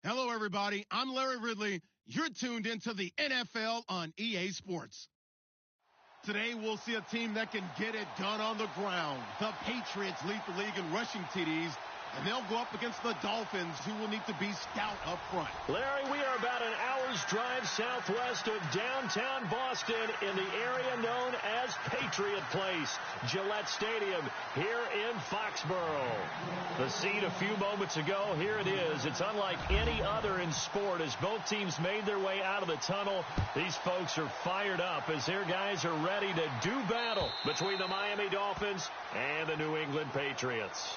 Hello, everybody. I'm Larry Ridley. You're tuned into the NFL on EA Sports. Today, we'll see a team that can get it done on the ground. The Patriots lead the league in rushing TDs, and they'll go up against the Dolphins, who will need to be stout up front. Larry, we are about an hour's drive southwest of downtown Boston in the area known as Patriot Place, Gillette Stadium, here in Foxborough. The scene a few moments ago, here it is. It's unlike any other in sport as both teams made their way out of the tunnel. These folks are fired up as their guys are ready to do battle between the Miami Dolphins and the New England Patriots.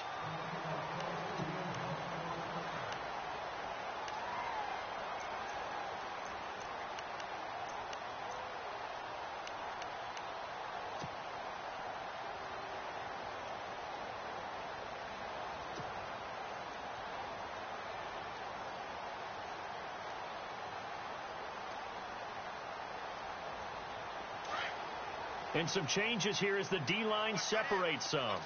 And some changes here as the D-line separates some.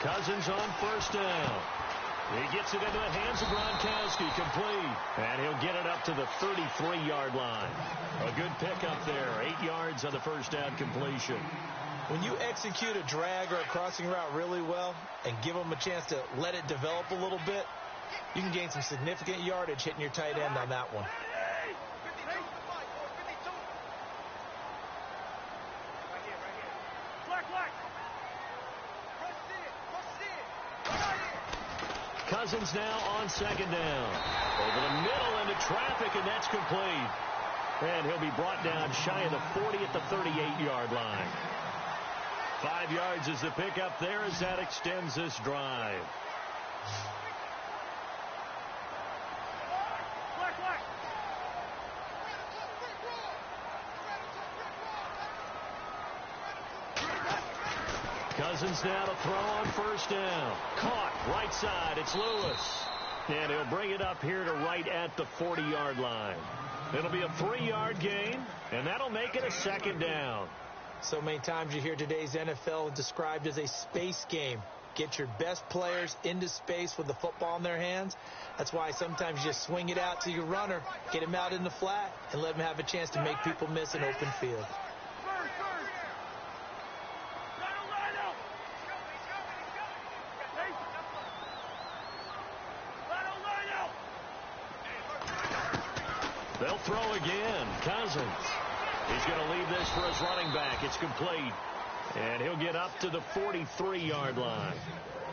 Cousins on first down. He gets it into the hands of Gronkowski, complete. And he'll get it up to the 33-yard line. A good pickup there, 8 yards on the first down completion. When you execute a drag or a crossing route really well and give them a chance to let it develop a little bit, you can gain some significant yardage hitting your tight end on that one. Cousins now on second down. Over the middle into traffic, and that's complete. And he'll be brought down shy of the 40 at the 38-yard line. 5 yards is the pickup there as that extends this drive. Cousins now to throw on first down. Caught right side. It's Lewis. And he'll bring it up here to right at the 40-yard line. It'll be a 3-yard gain, and that'll make it a second down. So many times you hear today's NFL described as a space game. Get your best players into space with the football in their hands. That's why sometimes you just swing it out to your runner, get him out in the flat, and let him have a chance to make people miss an open field. They'll throw again. Cousins. He's going to leave this for his running back. It's complete. And he'll get up to the 43-yard line.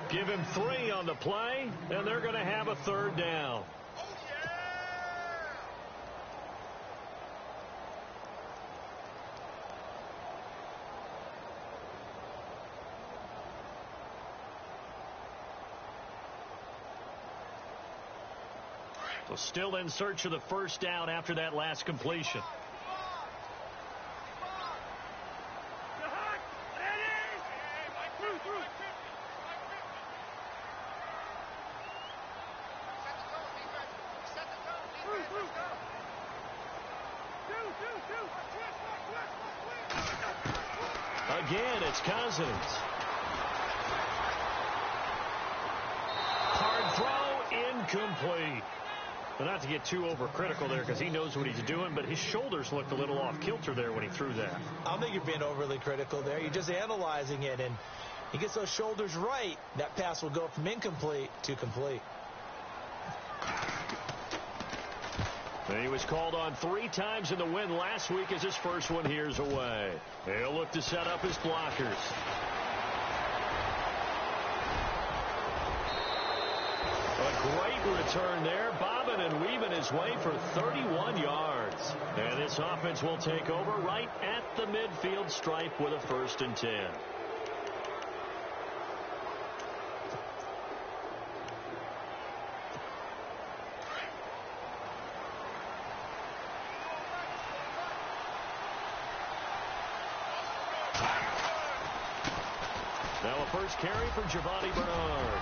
Give him 3 on the play, and they're going to have a third down. So still in search of the first down after that last completion. Again, it's Cousins. Hard throw, incomplete. But not to get too overcritical there because he knows what he's doing, but his shoulders looked a little off kilter there when he threw that. I don't think you're being overly critical there. You're just analyzing it, and he gets those shoulders right. That pass will go from incomplete to complete. And he was called on 3 times in the win last week as his first one here's away. He'll look to set up his blockers. A great return there, bobbing and weaving his way for 31 yards. And this offense will take over right at the midfield stripe with a 1st and 10. Now a first carry for Giovanni Bernard.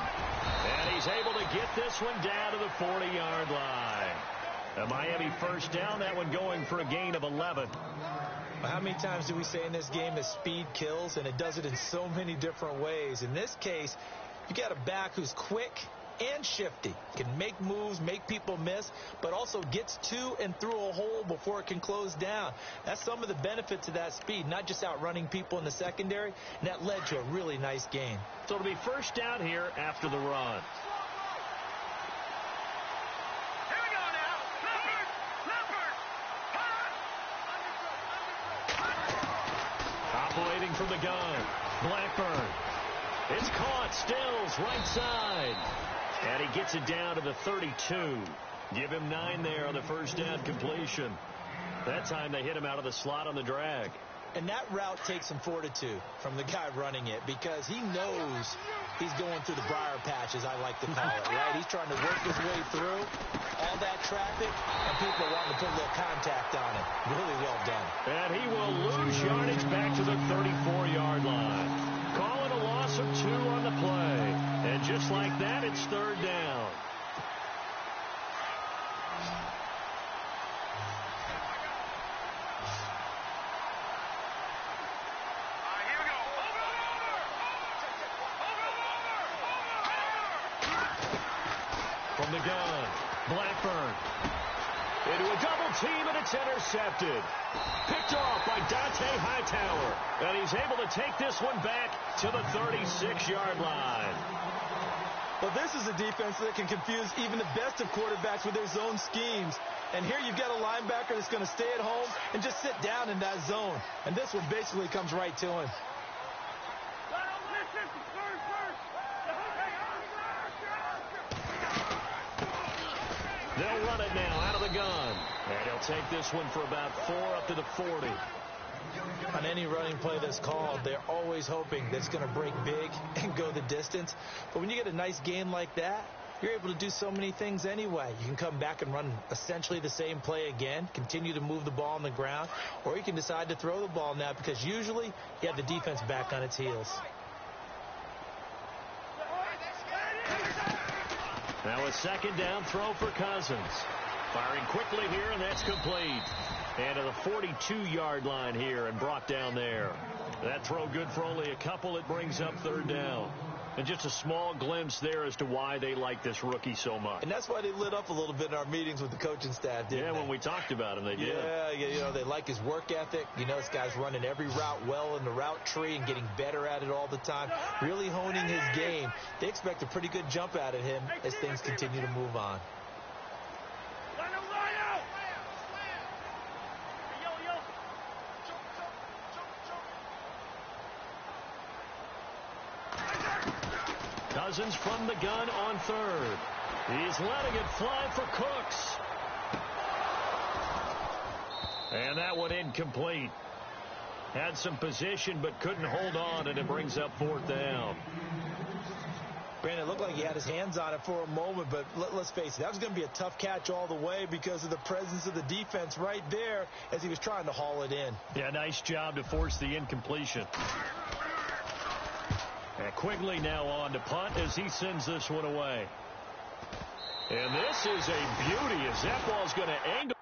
And he's able to get this one down to the 40-yard line. A Miami first down, that one going for a gain of 11. How many times do we say in this game that speed kills, and it does it in so many different ways? In this case, you got a back who's quick and shifty, can make moves, make people miss, but also gets to and through a hole before it can close down. That's some of the benefits of that speed, not just outrunning people in the secondary, and that led to a really nice gain. So it'll be first down here after the run. Operating from the gun, Blackburn. It's caught, Stills, right side. And he gets it down to the 32. Give him 9 there on the first down completion. That time they hit him out of the slot on the drag. And that route takes some fortitude from the guy running it, because he knows he's going through the briar patch, as I like to call it, right? He's trying to work his way through all that traffic, and people are wanting to put a little contact on it. Really well done. And he will lose yardage back to the 34-yard line. Call it a loss of 2 on the play. And just like that, it's third down. From the gun, Blackburn. Into a double team, and it's intercepted. Picked off by Dante Hightower. And he's able to take this one back to the 36-yard line. Well, this is a defense that can confuse even the best of quarterbacks with their zone schemes. And here you've got a linebacker that's going to stay at home and just sit down in that zone. And this one basically comes right to him. They'll run it now out of the gun. And he'll take this one for about 4 up to the 40. On any running play that's called, they're always hoping that it's going to break big and go the distance. But when you get a nice gain like that, you're able to do so many things anyway. You can come back and run essentially the same play again, continue to move the ball on the ground, or you can decide to throw the ball now, because usually you have the defense back on its heels. Now a second down throw for Cousins. Firing quickly here, and that's complete. And to the 42-yard line here and brought down there. That throw good for only a couple. It brings up third down. And just a small glimpse there as to why they like this rookie so much. And that's why they lit up a little bit in our meetings with the coaching staff, didn't they? Yeah, when we talked about him, they did. Yeah, you know, they like his work ethic. You know, this guy's running every route well in the route tree and getting better at it all the time, really honing his game. They expect a pretty good jump out of him as things continue to move on. Cousins from the gun on third. He's letting it fly for Cooks. And that one incomplete. Had some position but couldn't hold on, and it brings up fourth down. Brandon, it looked like he had his hands on it for a moment, but let's face it, that was going to be a tough catch all the way because of the presence of the defense right there as he was trying to haul it in. Yeah, nice job to force the incompletion. And Quigley now on to punt as he sends this one away. And this is a beauty as that ball's going to angle.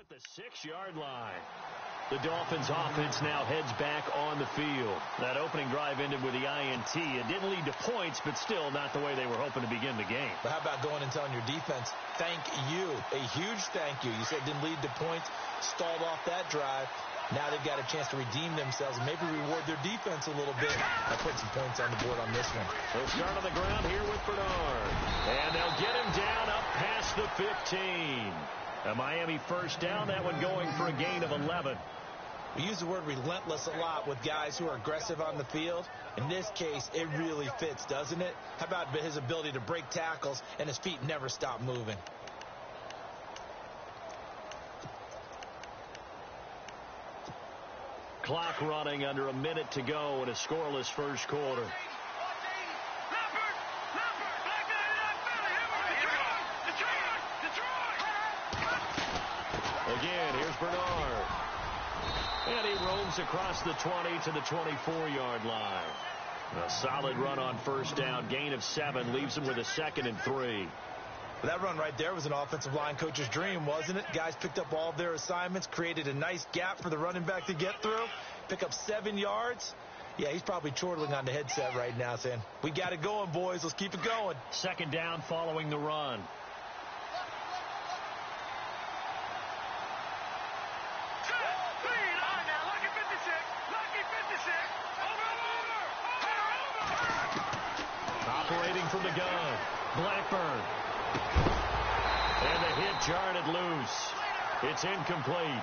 the 6-yard line. The Dolphins offense now heads back on the field. That opening drive ended with the INT. It didn't lead to points, but still not the way they were hoping to begin the game. But how about going and telling your defense, thank you, a huge thank you. You said it didn't lead to points, stalled off that drive. Now they've got a chance to redeem themselves and maybe reward their defense a little bit by putting some points on the board on this one. They'll start on the ground here with Bernard. And they'll get him down up past the 15. A Miami first down, that one going for a gain of 11. We use the word relentless a lot with guys who are aggressive on the field. In this case, it really fits, doesn't it? How about his ability to break tackles and his feet never stop moving? Clock running under a minute to go in a scoreless first quarter. Again, here's Bernard. And he roams across the 20 to the 24-yard line. A solid run on first down. Gain of 7 leaves him with a 2nd and 3. That run right there was an offensive line coach's dream, wasn't it? Guys picked up all of their assignments, created a nice gap for the running back to get through, pick up 7 yards. Yeah, he's probably chortling on the headset right now saying, we got it going, boys. Let's keep it going. 2nd down following the run. Operating from the gun, Blackburn. And the hit jarred loose. It's incomplete.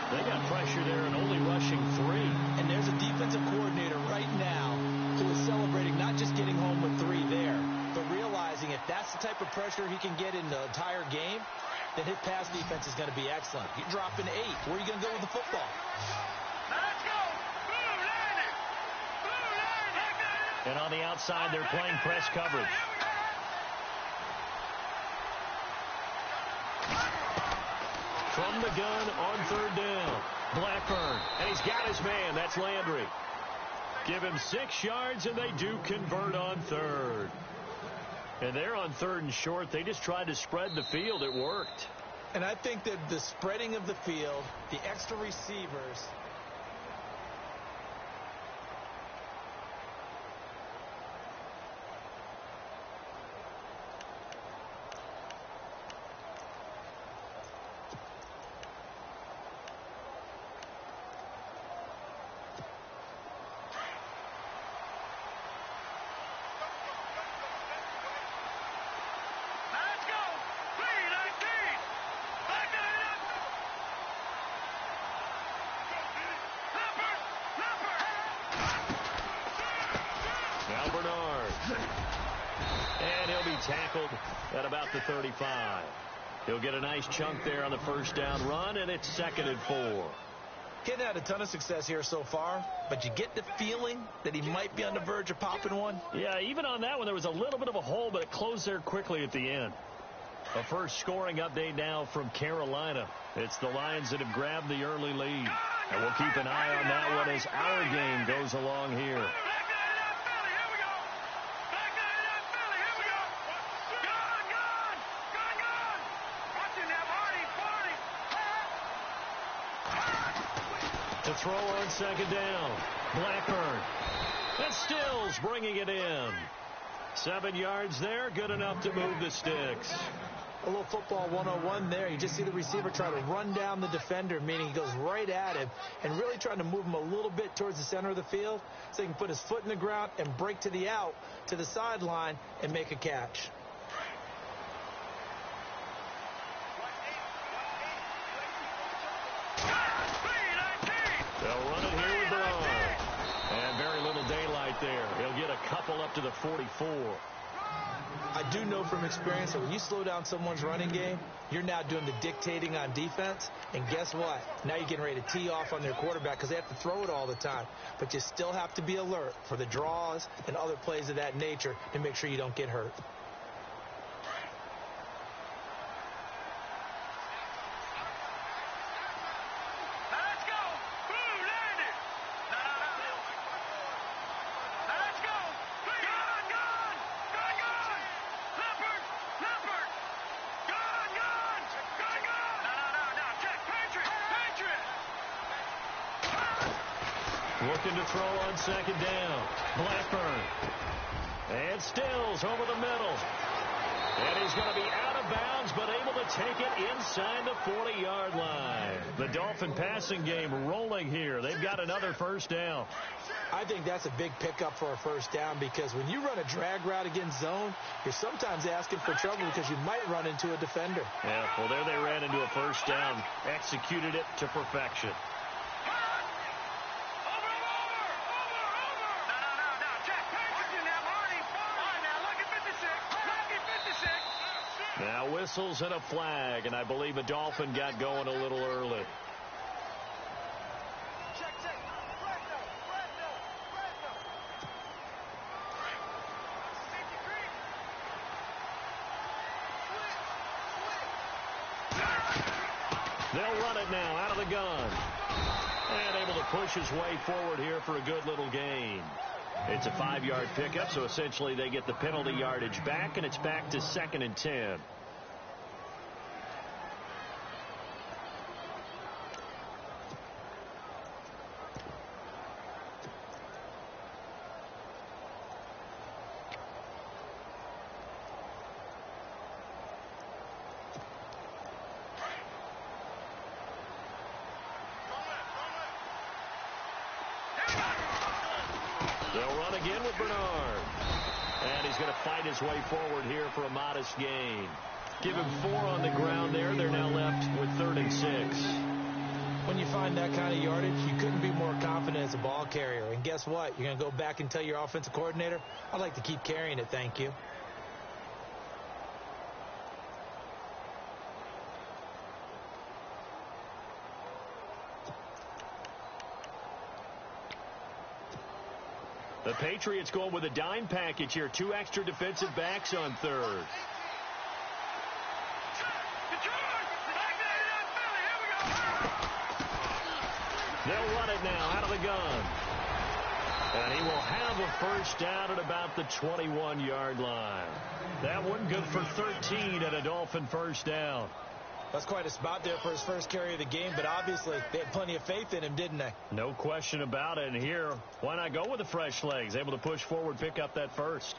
They got pressure there and only rushing 3. And there's a defensive coordinator right now who is celebrating not just getting home with 3 there, but realizing if that's the type of pressure he can get in the entire game, then his pass defense is going to be excellent. You're dropping 8. Where are you going to go with the football? And on the outside, they're playing press coverage. From the gun on 3rd down. Blackburn. And he's got his man. That's Landry. Give him 6 yards, and they do convert on 3rd. And they're on 3rd and short. They just tried to spread the field. It worked. And I think that the spreading of the field, the extra receivers, tackled at about the 35. He'll get a nice chunk there on the first down run, and it's 2nd and 4. He hadn't had a ton of success here so far, but you get the feeling that he might be on the verge of popping one. Yeah, even on that one, there was a little bit of a hole, but it closed there quickly at the end. A first scoring update now from Carolina. It's the Lions that have grabbed the early lead. And we'll keep an eye on that one as our game goes along here. To throw on 2nd down. Blackburn. And Stills bringing it in. 7 yards there, good enough to move the sticks. A little football 101 there. You just see the receiver try to run down the defender, meaning he goes right at him and really trying to move him a little bit towards the center of the field so he can put his foot in the ground and break to the out, to the sideline, and make a catch. They'll run it here with Bernard. And very little daylight there. He'll get a couple up to the 44. I do know from experience that when you slow down someone's running game, you're now doing the dictating on defense. And guess what? Now you're getting ready to tee off on their quarterback because they have to throw it all the time. But you still have to be alert for the draws and other plays of that nature to make sure you don't get hurt. Looking to throw on second down. Blackburn. And Stills over the middle. And he's going to be out of bounds, but able to take it inside the 40-yard line. The Dolphin passing game rolling here. They've got another first down. I think that's a big pickup for a first down because when you run a drag route against zone, you're sometimes asking for trouble because you might run into a defender. Yeah, well, there they ran into a first down. Executed it to perfection. Now whistles and a flag, and I believe a Dolphin got going a little early. They'll run it now out of the gun. And able to push his way forward here for a good little gain. It's a 5-yard pickup, so essentially they get the penalty yardage back, and it's back to 2nd and 10. They'll run again with Bernard. And he's going to fight his way forward here for a modest gain. Give him 4 on the ground there. They're now left with 3rd and 6. When you find that kind of yardage, you couldn't be more confident as a ball carrier. And guess what? You're going to go back and tell your offensive coordinator, I'd like to keep carrying it, thank you. The Patriots going with a dime package here. 2 extra defensive backs on 3rd. They'll run it now out of the gun. And he will have a first down at about the 21-yard line. That one good for 13 at a Dolphin first down. That's quite a spot there for his first carry of the game, but obviously they had plenty of faith in him, didn't they? No question about it. And here, why not go with the fresh legs? Able to push forward, pick up that first.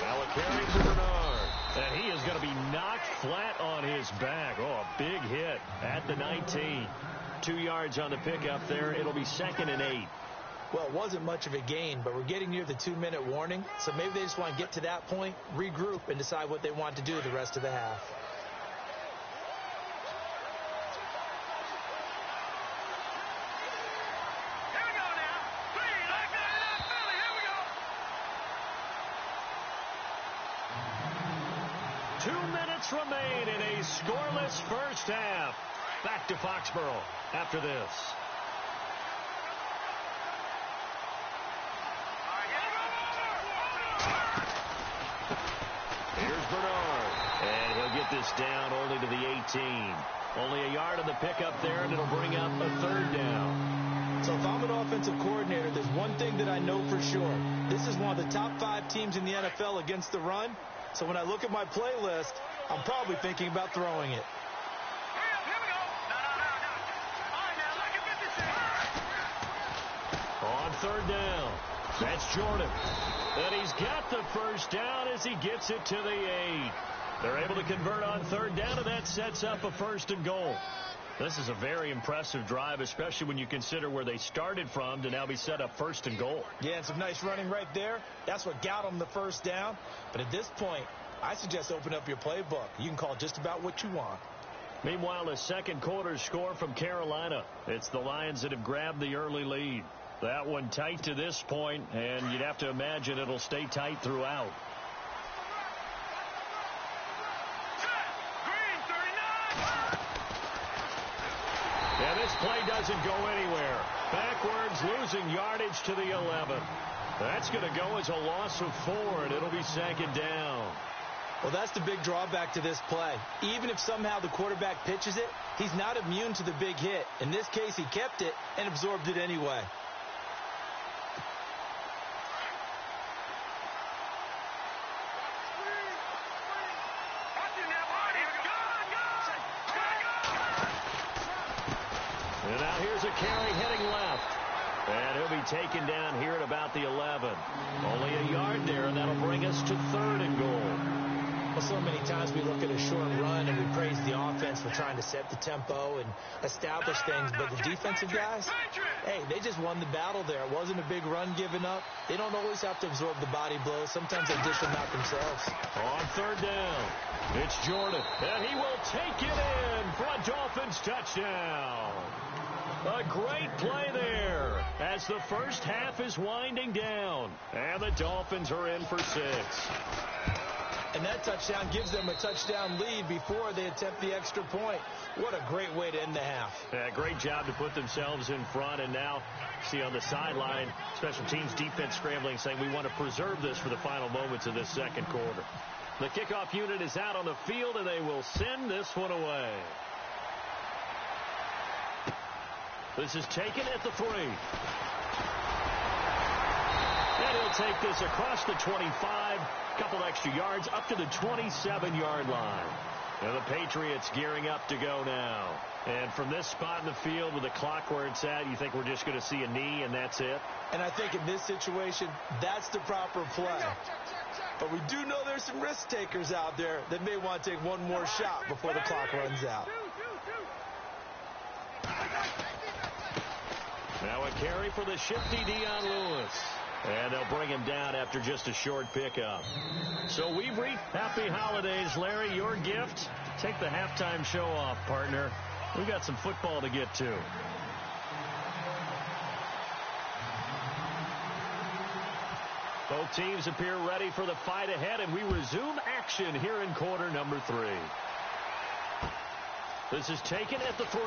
Now a carry for Bernard. And he is going to be knocked flat on his back. Oh, a big hit at the 19. 2 yards on the pickup there. It'll be 2nd and 8. Well, it wasn't much of a gain, but we're getting near the 2-minute warning. So maybe they just want to get to that point, regroup, and decide what they want to do the rest of the half. Remain in a scoreless first half. Back to Foxborough after this. Here's Bernard. And he'll get this down only to the 18. Only a yard on the pickup there, and it'll bring up a 3rd down. So if I'm an offensive coordinator, there's one thing that I know for sure. This is one of the top 5 teams in the NFL against the run. So when I look at my playlist, I'm probably thinking about throwing it. On 3rd down, that's Jordan. And he's got the first down as he gets it to the 8. They're able to convert on 3rd down, and that sets up a 1st and goal. This is a very impressive drive, especially when you consider where they started from to now be set up 1st and goal. Yeah, and some nice running right there. That's what got them the first down. But at this point, I suggest open up your playbook. You can call just about what you want. Meanwhile, a second quarter score from Carolina. It's the Lions that have grabbed the early lead. That one tight to this point, and you'd have to imagine it'll stay tight throughout. And this play doesn't go anywhere. Backwards, losing yardage to the 11. That's going to go as a loss of 4, and it'll be 2nd down. Well, that's the big drawback to this play. Even if somehow the quarterback pitches it, he's not immune to the big hit. In this case, he kept it and absorbed it anyway. Now here's a carry heading left. And he'll be taken down here at about the 11. Only a yard there, and that'll bring us to 3rd and goal. Well, so many times we look at a short run and we praise the offense for trying to set the tempo and establish things, but the defensive guys, hey, they just won the battle there. It wasn't a big run given up. They don't always have to absorb the body blows. Sometimes they dish them out themselves. On 3rd down, it's Jordan, and he will take it in for a Dolphins touchdown. A great play there as the first half is winding down, and the Dolphins are in for 6. And that touchdown gives them a touchdown lead before they attempt the extra point. What a great way to end the half. Yeah, great job to put themselves in front. And now, see on the sideline, special teams defense scrambling, saying we want to preserve this for the final moments of this second quarter. The kickoff unit is out on the field, and they will send this one away. This is taken at the 3. And he'll take this across the 25, couple extra yards, up to the 27-yard line. And the Patriots gearing up to go now. And from this spot in the field with the clock where it's at, you think we're just going to see a knee and that's it? And I think in this situation, that's the proper play. But we do know there's some risk takers out there that may want to take one more shot before the clock runs out. Now a carry for the shifty Dion Lewis. And they'll bring him down after just a short pickup. So we've reached happy holidays, Larry. Your gift? Take the halftime show off, partner. We've got some football to get to. Both teams appear ready for the fight ahead, and we resume action here in quarter number 3. This is taken at the 3.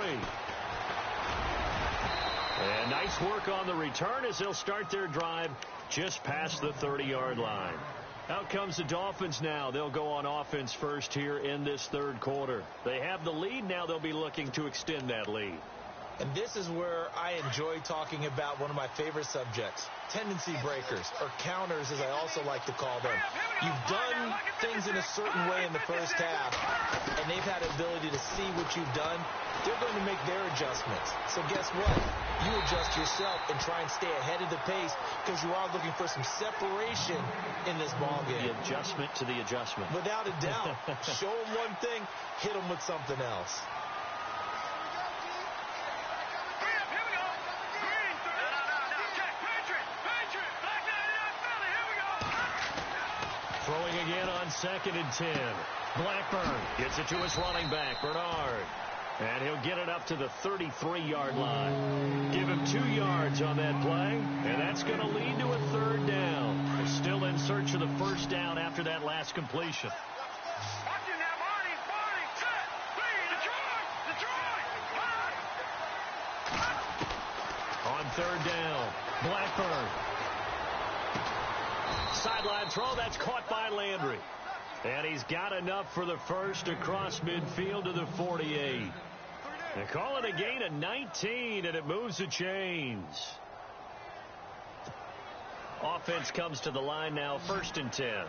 And nice work on the return as they'll start their drive just past the 30-yard line. Out comes the Dolphins now. They'll go on offense first here in this third quarter. They have the lead. Now they'll be looking to extend that lead. And this is where I enjoy talking about one of my favorite subjects, tendency breakers, or counters as I also like to call them. You've done things in a certain way in the first half, and they've had the ability to see what you've done. They're going to make their adjustments. So guess what? You adjust yourself and try and stay ahead of the pace because you are looking for some separation in this ballgame. The adjustment to the adjustment. Without a doubt. Show them one thing, hit them with something else. Throwing again on 2nd and 10. Blackburn gets it to his running back, Bernard. And he'll get it up to the 33-yard line. Give him 2 yards on that play, and that's going to lead to a 3rd down. They're still in search of the first down after that last completion. On 3rd down, Blackburn. Sideline throw, that's caught by Landry. And he's got enough for the first across midfield to the 48. They call it a gain of 19, and it moves the chains. Offense comes to the line now, 1st and 10.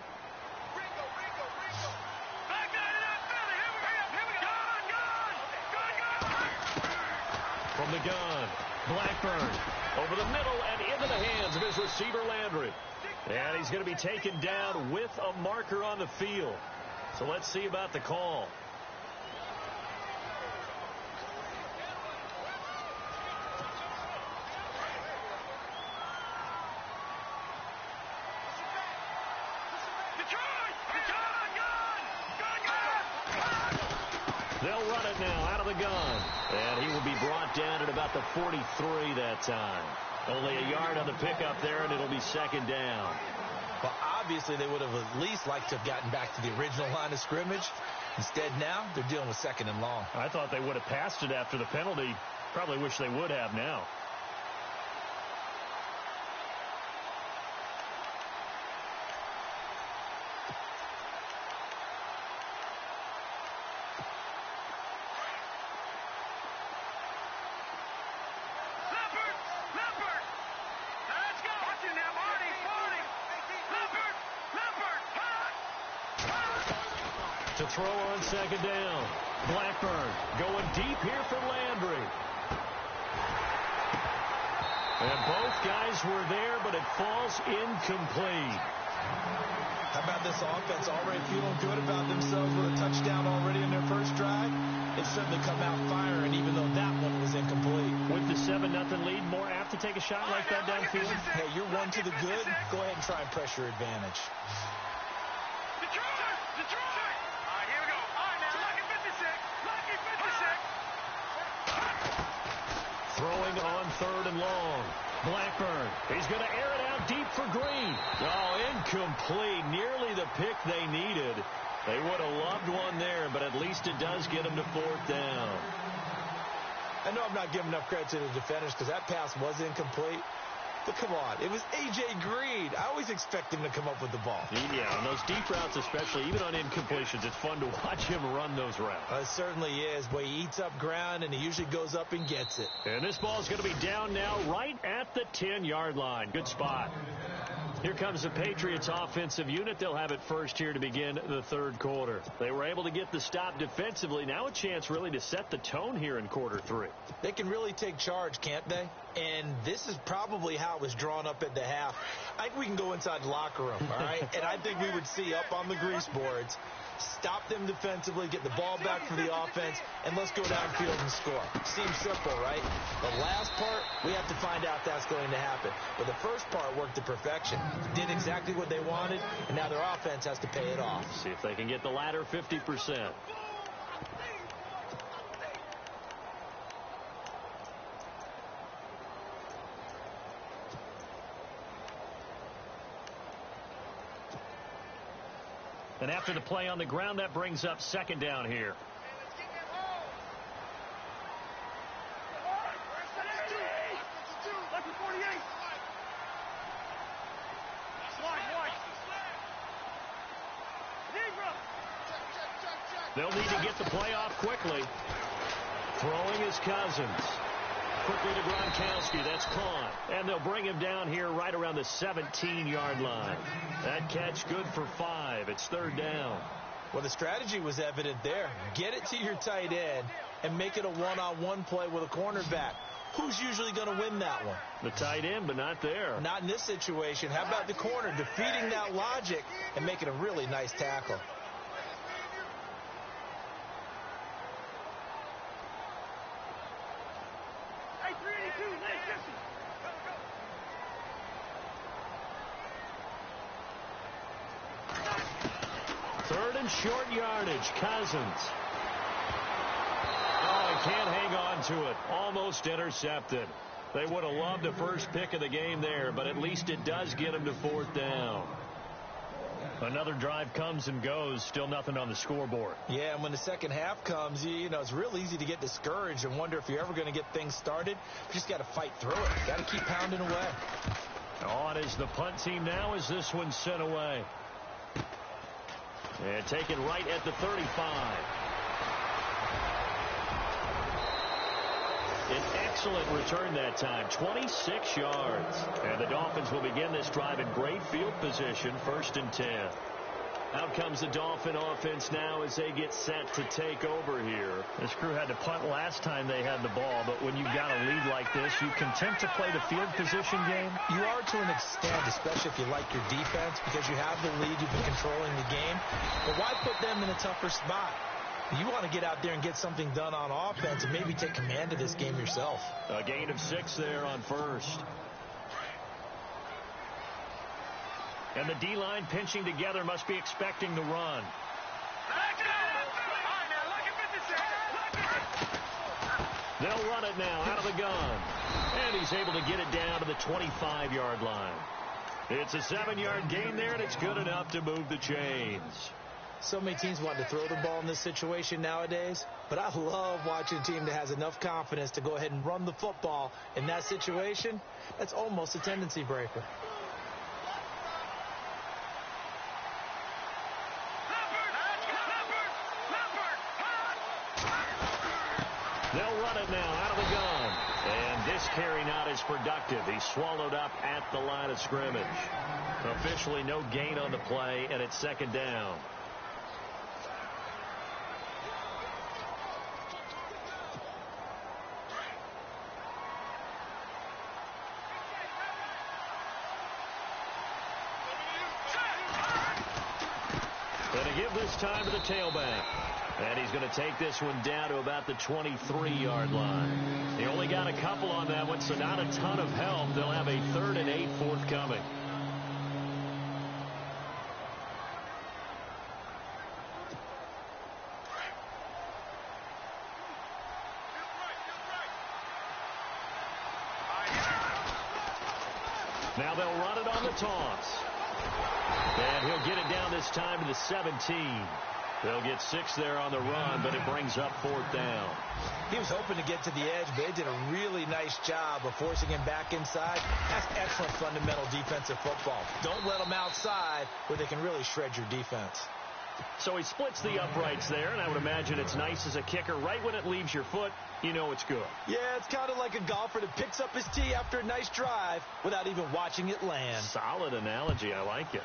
From the gun, Blackburn over the middle and into the hands of his receiver, Landry. And he's going to be taken down with a marker on the field. So let's see about the call. They'll run it now out of the gun. And he will be brought down at about the 43 that time. Only a yard on the pickup there, and it'll be 2nd down. Well, obviously, they would have at least liked to have gotten back to the original line of scrimmage. Instead, now, they're dealing with 2nd and long. I thought they would have passed it after the penalty. Probably wish they would have now. To throw on 2nd down. Blackburn going deep here for Landry. And both guys were there, but it falls incomplete. How about this offense already feeling good about themselves with a touchdown already in their first drive? They've certainly come out firing, even though that one was incomplete. With the 7-0 lead, more apt to take a shot like that downfield? Hey, you're one to the good. Go ahead and try and press your advantage. Detroit! All right, here we go. All right, now, lucky 56. Throwing on 3rd and long. Blackburn, he's going to air it out deep for Green. Oh, incomplete. Nearly the pick they needed. They would have loved one there, but at least it does get them to 4th down. I know I'm not giving enough credit to the defenders because that pass was incomplete. But come on, it was A.J. Green. I always expect him to come up with the ball. Yeah, on those deep routes especially, even on incompletions, it's fun to watch him run those routes. It certainly is. But he eats up ground, and he usually goes up and gets it. And this ball is going to be down now right at the 10-yard line. Good spot. Here comes the Patriots offensive unit. They'll have it first here to begin the 3rd quarter. They were able to get the stop defensively. Now a chance really to set the tone here in quarter 3. They can really take charge, can't they? And this is probably how it was drawn up at the half. I think we can go inside the locker room, all right? And I think we would see up on the grease boards, stop them defensively, get the ball back for the offense, and let's go downfield and score. Seems simple, right? The last part, we have to find out that's going to happen. But the first part worked to perfection. Did exactly what they wanted, and now their offense has to pay it off. See if they can get the latter 50%. And after the play on the ground, that brings up 2nd down here. They'll need to get the play off quickly. Throwing is Cousins. Quickly to Gronkowski. That's caught. And they'll bring him down here right around the 17-yard line. That catch good for 5. It's 3rd down. Well, the strategy was evident there. Get it to your tight end and make it a one-on-one play with a cornerback. Who's usually going to win that one? The tight end, but not there. Not in this situation. How about the corner defeating that logic and making a really nice tackle? Short yardage, Cousins. Oh, he can't hang on to it. Almost intercepted. They would have loved the first pick of the game there, but at least it does get him to 4th down. Another drive comes and goes. Still nothing on the scoreboard. Yeah, and when the second half comes, you know, it's real easy to get discouraged and wonder if you're ever going to get things started. You just got to fight through it. Got to keep pounding away. On is the punt team now as this one's sent away. And taken right at the 35. An excellent return that time, 26 yards. And the Dolphins will begin this drive in great field position, 1st and 10. Out comes the Dolphin offense now as they get set to take over here. This crew had to punt last time they had the ball, but when you've got a lead like this, you content to play the field position game? You are to an extent, especially if you like your defense, because you have the lead, you've been controlling the game. But why put them in a tougher spot? You want to get out there and get something done on offense and maybe take command of this game yourself. A gain of 6 there on 1st. And the D-line pinching together must be expecting the run. They'll run it now out of the gun. And he's able to get it down to the 25-yard line. It's a 7-yard gain there, and it's good enough to move the chains. So many teams want to throw the ball in this situation nowadays, but I love watching a team that has enough confidence to go ahead and run the football. In that situation, that's almost a tendency breaker. They'll run it now out of the gun. And this carry not as productive. He's swallowed up at the line of scrimmage. Officially no gain on the play, and it's 2nd down. give this time to the tailback. And he's going to take this one down to about the 23-yard line. He only got a couple on that one, so not a ton of help. They'll have a 3rd and 8 forthcoming. Now they'll run it on the toss. And he'll get it down this time to the 17. They'll get 6 there on the run, but it brings up 4th down. He was hoping to get to the edge, but they did a really nice job of forcing him back inside. That's excellent fundamental defensive football. Don't let them outside where they can really shred your defense. So he splits the uprights there, and I would imagine it's nice as a kicker. Right when it leaves your foot, you know it's good. Yeah, it's kind of like a golfer that picks up his tee after a nice drive without even watching it land. Solid analogy. I like it.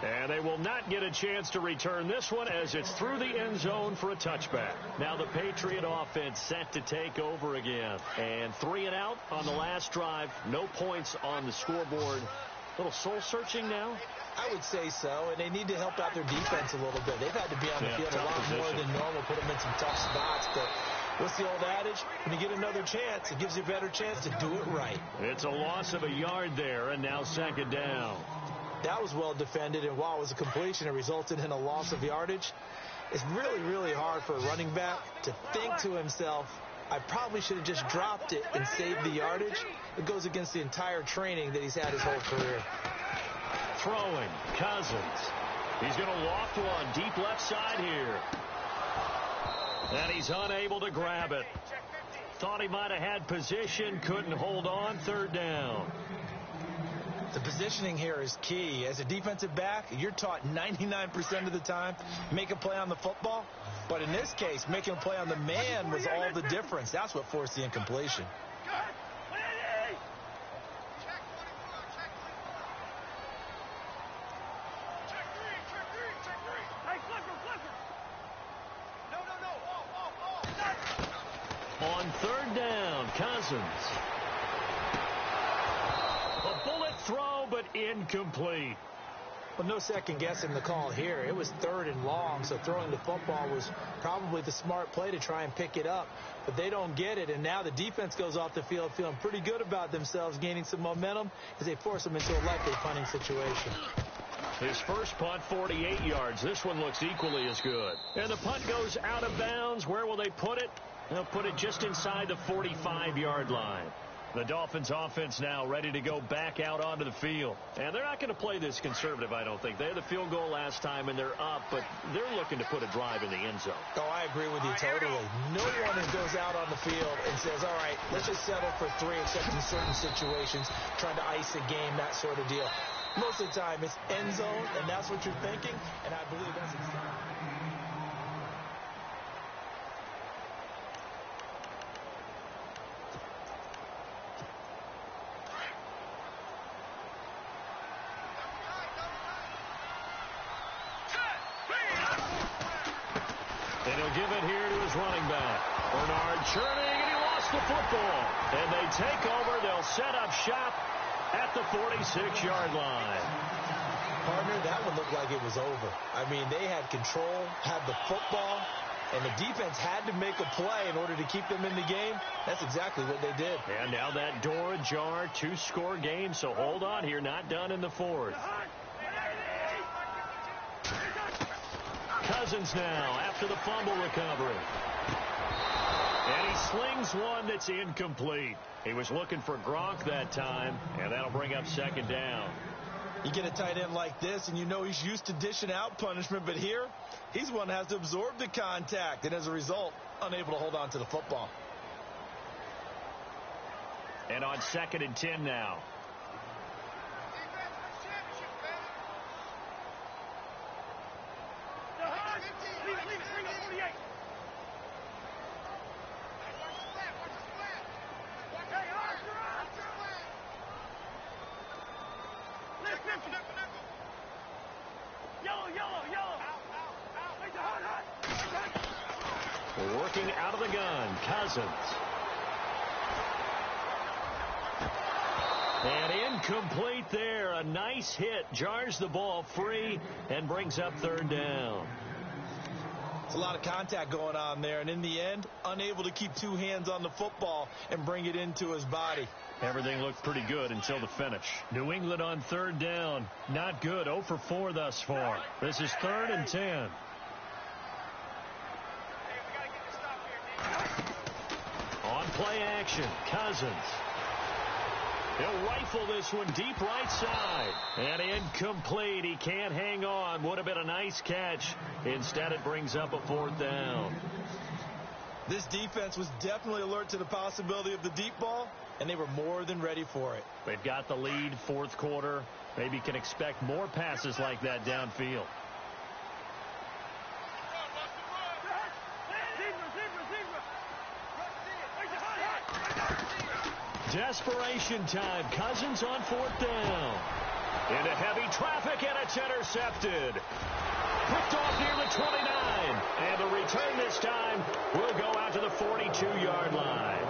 And they will not get a chance to return this one as it's through the end zone for a touchback. Now the Patriot offense set to take over again. And 3 and out on the last drive. No points on the scoreboard. A little soul-searching now? I would say so, and they need to help out their defense a little bit. They've had to be on the field a lot more than normal, put them in some tough spots. But what's the old adage? When you get another chance, it gives you a better chance to do it right. It's a loss of a yard there, and now 2nd down. That was well defended, and while it was a completion, it resulted in a loss of yardage. It's really, really hard for a running back to think to himself, I probably should have just dropped it and saved the yardage. It goes against the entire training that he's had his whole career. Throwing, Cousins. He's going to loft one deep left side here. And he's unable to grab it. Thought he might have had position, couldn't hold on. 3rd down. The positioning here is key. As a defensive back, you're taught 99% of the time, make a play on the football. But in this case, making a play on the man was all the difference. That's what forced the incompletion. On 3rd down, Cousins. A bullet throw, but incomplete. Well, no second guessing the call here. It was 3rd and long, so throwing the football was probably the smart play to try and pick it up. But they don't get it, and now the defense goes off the field feeling pretty good about themselves, gaining some momentum as they force them into a likely punting situation. His first punt, 48 yards. This one looks equally as good. And the punt goes out of bounds. Where will they put it? They'll put it just inside the 45-yard line. The Dolphins offense now ready to go back out onto the field. And they're not going to play this conservative, I don't think. They had the field goal last time, and they're up, but they're looking to put a drive in the end zone. Oh, I agree with you totally. No one goes out on the field and says, all right, let's just settle for 3, except in certain situations, trying to ice a game, that sort of deal. Most of the time, it's end zone, and that's what you're thinking, and I believe that's exactly. And he'll give it here to his running back. Bernard churning, and he lost the football. And they take over. They'll set up shop at the 46-yard line. Partner, that one looked like it was over. I mean, they had control, had the football, and the defense had to make a play in order to keep them in the game. That's exactly what they did. And now that door ajar, 2-score game, so hold on here, not done in the 4th. Cousins now after the fumble recovery. And he slings one that's incomplete. He was looking for Gronk that time, and that'll bring up 2nd down. You get a tight end like this, and you know he's used to dishing out punishment, but here, he's one that has to absorb the contact, and as a result, unable to hold on to the football. And on 2nd and 10 now. Working out of the gun, Cousins. And incomplete there. a nice hit, jars the ball free, and brings up third down. There's a lot of contact going on there, and in the end, unable to keep two hands on the football and bring it into his body. Everything looked pretty good until the finish. New England on third down. Not good. 0 for 4 thus far. This is 3rd and 10. On play action, Cousins. He'll rifle this one deep right side. And incomplete. He can't hang on. Would have been a nice catch. Instead, it brings up a 4th down. This defense was definitely alert to the possibility of the deep ball, and they were more than ready for it. They've got the lead, 4th quarter. Maybe can expect more passes like that downfield. Desperation time. Cousins on 4th down. Into heavy traffic, and it's intercepted. Picked off near the 29. And the return this time will go out to the 42-yard line.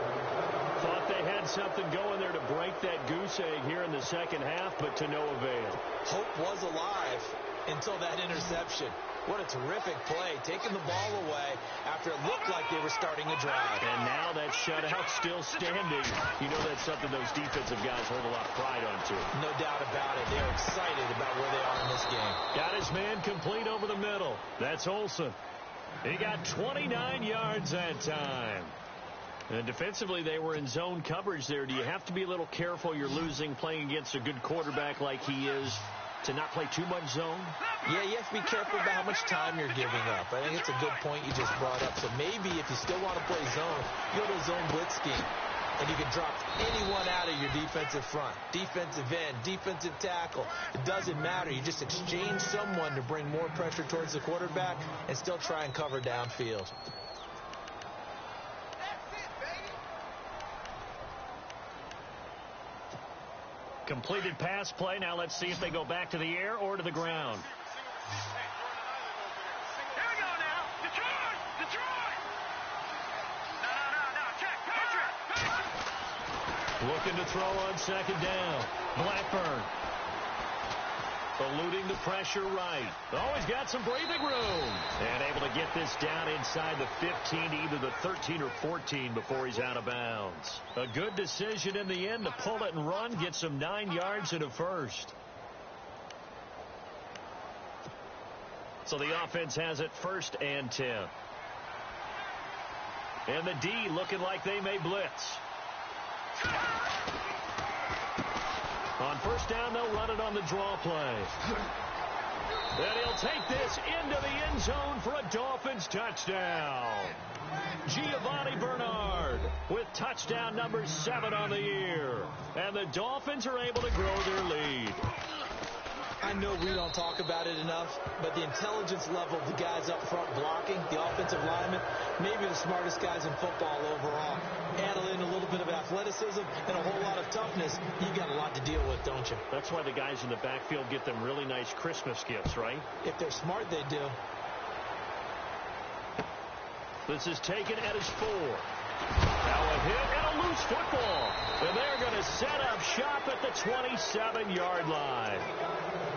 Thought they had something going there to break that goose egg here in the second half, but to no avail. Hope was alive until that interception. What a terrific play, taking the ball away after it looked like they were starting a drive. And now that shutout still standing. You know that's something those defensive guys hold a lot of pride onto. No doubt about it. They're excited about where they are in this game. Got his man complete over the middle. That's Olsen. He got 29 yards that time. And defensively, they were in zone coverage there. Do you have to be a little careful? You're losing playing against a good quarterback like he is to not play too much zone? Yeah, you have to be careful about how much time you're giving up. I think it's a good point you just brought up. So maybe if you still want to play zone, go to a zone blitz scheme. And you can drop anyone out of your defensive front. Defensive end, defensive tackle. It doesn't matter. You just exchange someone to bring more pressure towards the quarterback and still try and cover downfield. Completed pass play. Now let's see if they go back to the air or to the ground. Here we go now. Detroit! Detroit! No. Check. Looking to throw on 2nd down. Blackburn. Eluding the pressure right. Oh, he's got some breathing room. And able to get this down inside the 15, either the 13 or 14 before he's out of bounds. A good decision in the end to pull it and run, get some 9 yards and a first. So the offense has it 1st and 10. And the D looking like they may blitz. On 1st down, they'll run it on the draw play. And he'll take this into the end zone for a Dolphins touchdown. Giovanni Bernard with touchdown number 7 on the year. And the Dolphins are able to grow their lead. I know we don't talk about it enough, but the intelligence level of the guys up front blocking, the offensive linemen, maybe the smartest guys in football overall. Add in a little bit of athleticism and a whole lot of toughness, you got a lot to deal with, don't you? That's why the guys in the backfield get them really nice Christmas gifts, right? If they're smart, they do. This is taken at his 4. Now a hit and a loose football. And they're going to set up shop at the 27-yard line.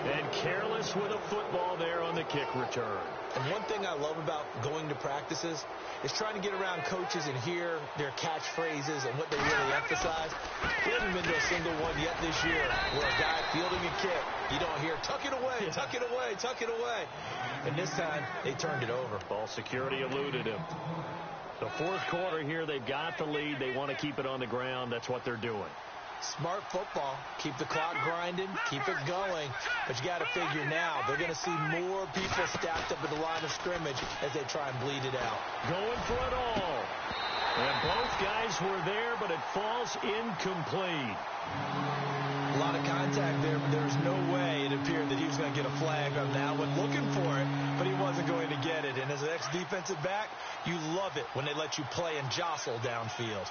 And careless with a football there on the kick return. And one thing I love about going to practices is trying to get around coaches and hear their catchphrases and what they really emphasize. We haven't been to a single one yet this year where a guy fielding a kick, you don't hear, tuck it away, tuck it away, tuck it away. And this time, they turned it over. Ball security eluded him. The 4th quarter here, they've got the lead. They want to keep it on the ground. That's what they're doing. Smart football. Keep the clock grinding. Keep it going. But you got to figure now, they're going to see more people stacked up at the line of scrimmage as they try and bleed it out. Going for it all. And both guys were there, but it falls incomplete. A lot of contact there, but there was no way it appeared that he was going to get a flag on that one. Looking for it, but he wasn't going to get it. And as an ex-defensive back, you love it when they let you play and jostle downfield.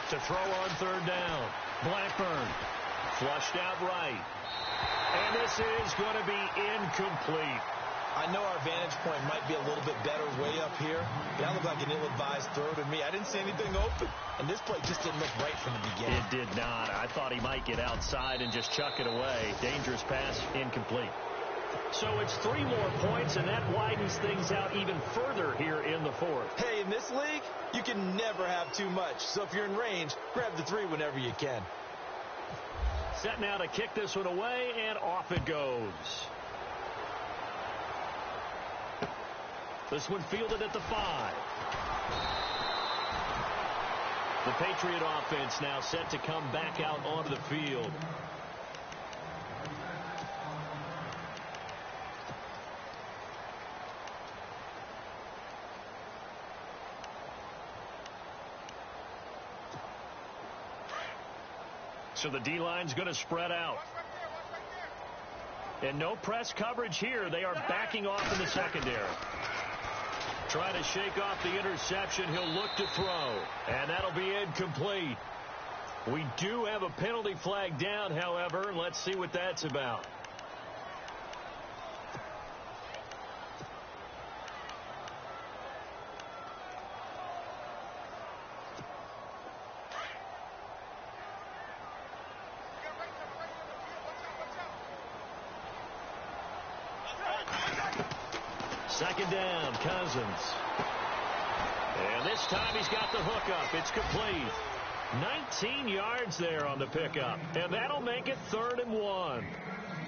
To throw on 3rd down. Blackburn flushed out right. And this is going to be incomplete. I know our vantage point might be a little bit better way up here, but that looked like an ill-advised throw to me. I didn't see anything open, and this play just didn't look right from the beginning. It did not. I thought he might get outside and just chuck it away. Dangerous pass, incomplete. So it's 3 more points, and that widens things out even further here in the fourth. Hey, in this league, you can never have too much. So if you're in range, grab the 3 whenever you can. Set now to kick this one away, and off it goes. This one fielded at the 5. The Patriot offense now set to come back out onto the field. So the D-line's going to spread out. And no press coverage here. They are backing off in the secondary. Trying to shake off the interception. He'll look to throw. And that'll be incomplete. We do have a penalty flag down, however. And let's see what that's about. Second down, Cousins. And this time he's got the hook up. It's complete. 19 yards there on the pickup. And that'll make it 3rd and 1.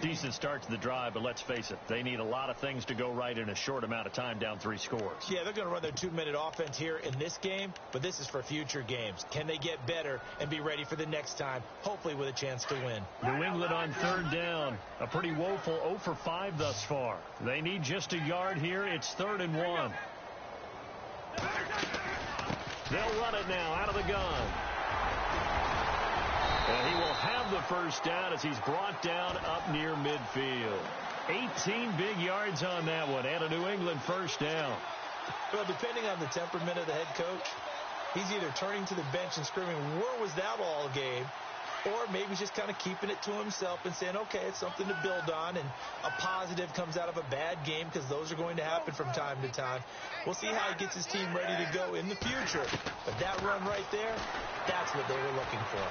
Decent start to the drive, but let's face it, they need a lot of things to go right in a short amount of time, down 3 scores. Yeah, they're going to run their 2-minute offense here in this game, but this is for future games. Can they get better and be ready for the next time, hopefully with a chance to win? New England on 3rd down. A pretty woeful 0 for 5 thus far. They need just a yard here. It's 3rd and 1. They'll run it now out of the gun. And he will have the first down as he's brought down up near midfield. 18 big yards on that one, and a New England first down. Well, depending on the temperament of the head coach, he's either turning to the bench and screaming, "Where was that all game?" Or maybe just kind of keeping it to himself and saying, okay, it's something to build on, and a positive comes out of a bad game, because those are going to happen from time to time. We'll see how he gets his team ready to go in the future. But that run right there, that's what they were looking for.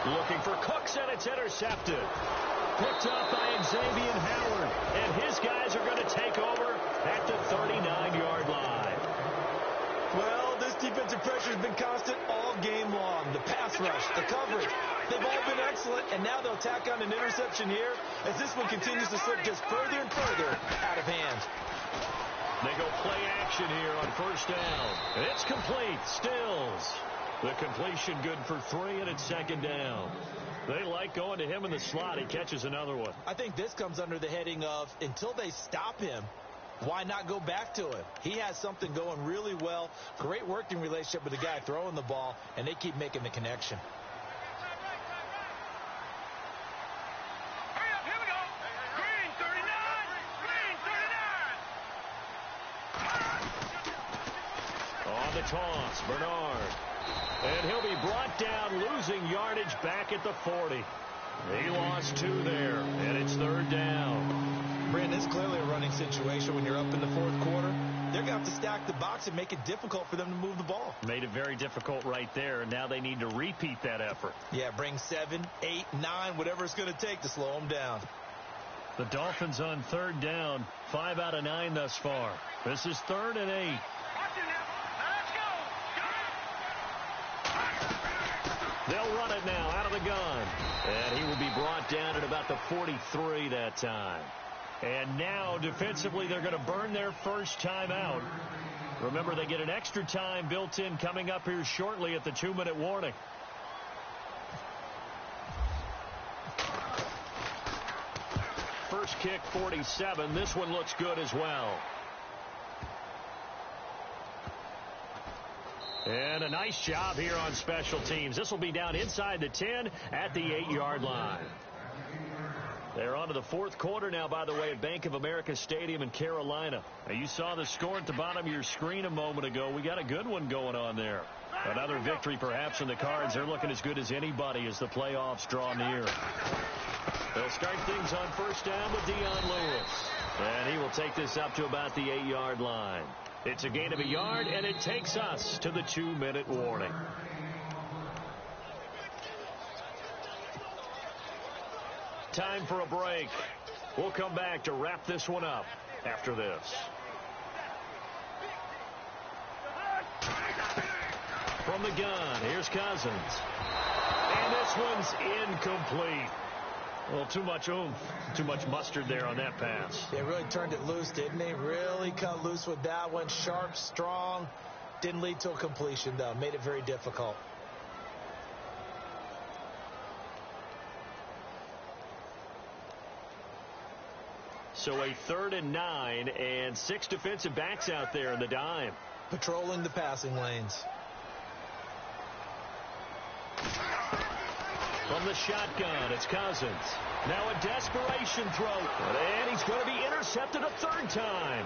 Looking for Cooks, and it's intercepted. Picked up by Xavier Howard. And his guys are going to take over at the 39-yard line. Well, this defensive pressure has been constant all game long. The pass rush, the coverage, they've all been excellent. And now they'll tack on an interception here as this one continues to slip just further and further out of hand. They go play action here on first down. It's complete. Stills. The completion good for 3, and it's second down. They like going to him in the slot. He catches another one. I think this comes under the heading of, until they stop him, why not go back to him? He has something going really well. Great working relationship with the guy throwing the ball, and they keep making the connection. Hurry up, here we go. Green 39. Green 39. On the toss, Bernard. And he'll be brought down, losing yardage back at the 40. He lost 2 there, and it's 3rd down. Brandon, it's clearly a running situation when you're up in the 4th quarter. They're going to have to stack the box and make it difficult for them to move the ball. Made it very difficult right there, and now they need to repeat that effort. Yeah, bring 7, 8, 9, whatever it's going to take to slow them down. The Dolphins on 3rd down, 5 out of 9 thus far. This is 3rd and 8. Watch it now. Let's go. They'll run it now out of the gun. And he will be brought down at about the 43 that time. And now, defensively, they're going to burn their first time out. Remember, they get an extra time built in coming up here shortly at the 2-minute warning. First kick, 47. This one looks good as well. And a nice job here on special teams. This will be down inside the 10 at the 8-yard line. They're on to the 4th quarter now, by the way, at Bank of America Stadium in Carolina. Now, you saw the score at the bottom of your screen a moment ago. We got a good one going on there. Another victory perhaps in the cards. They're looking as good as anybody as the playoffs draw near. They'll start things on first down with Dion Lewis. And he will take this up to about the 8-yard line. It's a gain of a yard, and it takes us to the 2-minute warning. Time for a break. We'll come back to wrap this one up after this. From the gun, here's Cousins. And this one's incomplete. Well, too much oomph, too much mustard there on that pass. They really turned it loose, didn't they? Really cut loose with that one. Sharp, strong. Didn't lead to a completion, though. Made it very difficult. So a 3rd and 9 and 6 defensive backs out there in the dime. Patrolling the passing lanes. From the shotgun, it's Cousins. Now a desperation throw. And he's going to be intercepted a 3rd time.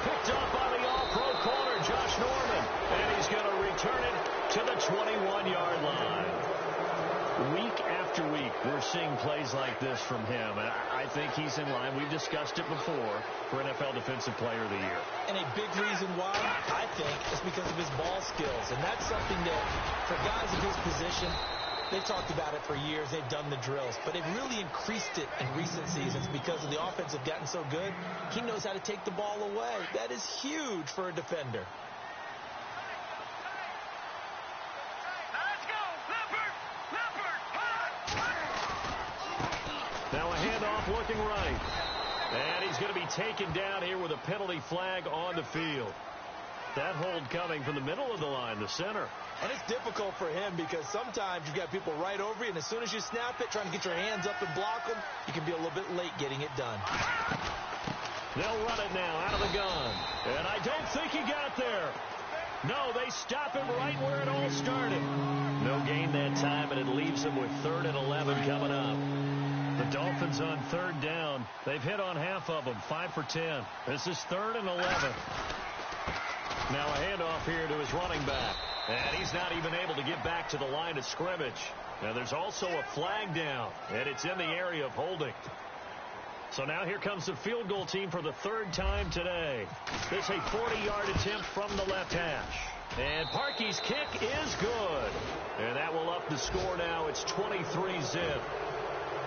Picked up by the all-pro corner, Josh Norman. And he's going to return it to the 21-yard line. Week after week, we're seeing plays like this from him. And I think he's in line. We've discussed it before for NFL Defensive Player of the Year. And a big reason why, I think, is because of his ball skills. And that's something that, for guys of his position, they've talked about it for years. They've done the drills. But they've really increased it in recent seasons because of the offense have gotten so good. He knows how to take the ball away. That is huge for a defender. Now a handoff looking right. And he's going to be taken down here with a penalty flag on the field. That hold coming from the middle of the line, the center. And it's difficult for him because sometimes you've got people right over you, and as soon as you snap it, trying to get your hands up and block them, you can be a little bit late getting it done. They'll run it now out of the gun. And I don't think he got there. No, they stop him right where it all started. No gain that time, and it leaves them with 3rd and 11 coming up. The Dolphins on 3rd down. They've hit on half of them, 5 for 10. This is 3rd and 11. Now a handoff here to his running back. And he's not even able to get back to the line of scrimmage. Now there's also a flag down, and it's in the area of holding. So now here comes the field goal team for the 3rd time today. This a 40-yard attempt from the left hash. And Parkey's kick is good. And that will up the score now. It's 23-zip.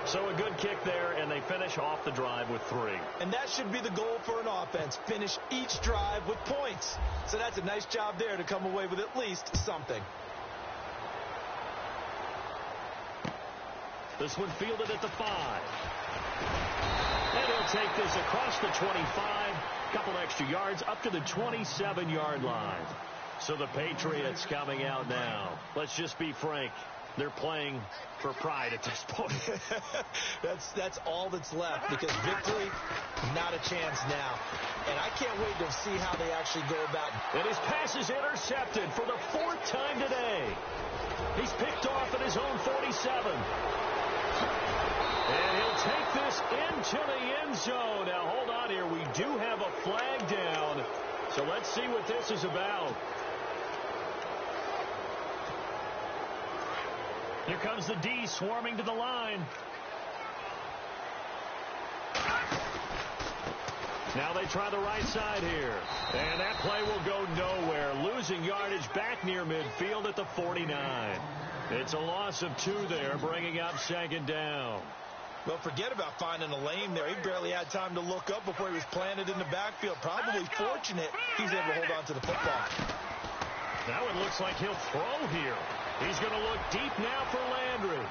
So a good kick there, and they finish off the drive with 3. And that should be the goal for an offense. Finish each drive with points. So that's a nice job there to come away with at least something. This one fielded at the 5. And he'll take this across the 25. Couple extra yards up to the 27-yard line. So the Patriots coming out now. Let's just be frank. They're playing for pride at this point. That's all that's left because victory, not a chance now. And I can't wait to see how they actually go about it. And his pass is intercepted for the 4th time today. He's picked off at his own 47. And he'll take this into the end zone. Now, hold on here. We do have a flag down. So let's see what this is about. Here comes the D swarming to the line. Now they try the right side here. And that play will go nowhere. Losing yardage back near midfield at the 49. It's a loss of 2 there, bringing up 2nd down. Well, forget about finding a lane there. He barely had time to look up before he was planted in the backfield. Probably fortunate he's able to hold on to the football. Now it looks like he'll throw here. He's going to look deep now for Landry.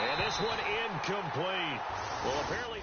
And this one incomplete. Well, apparently...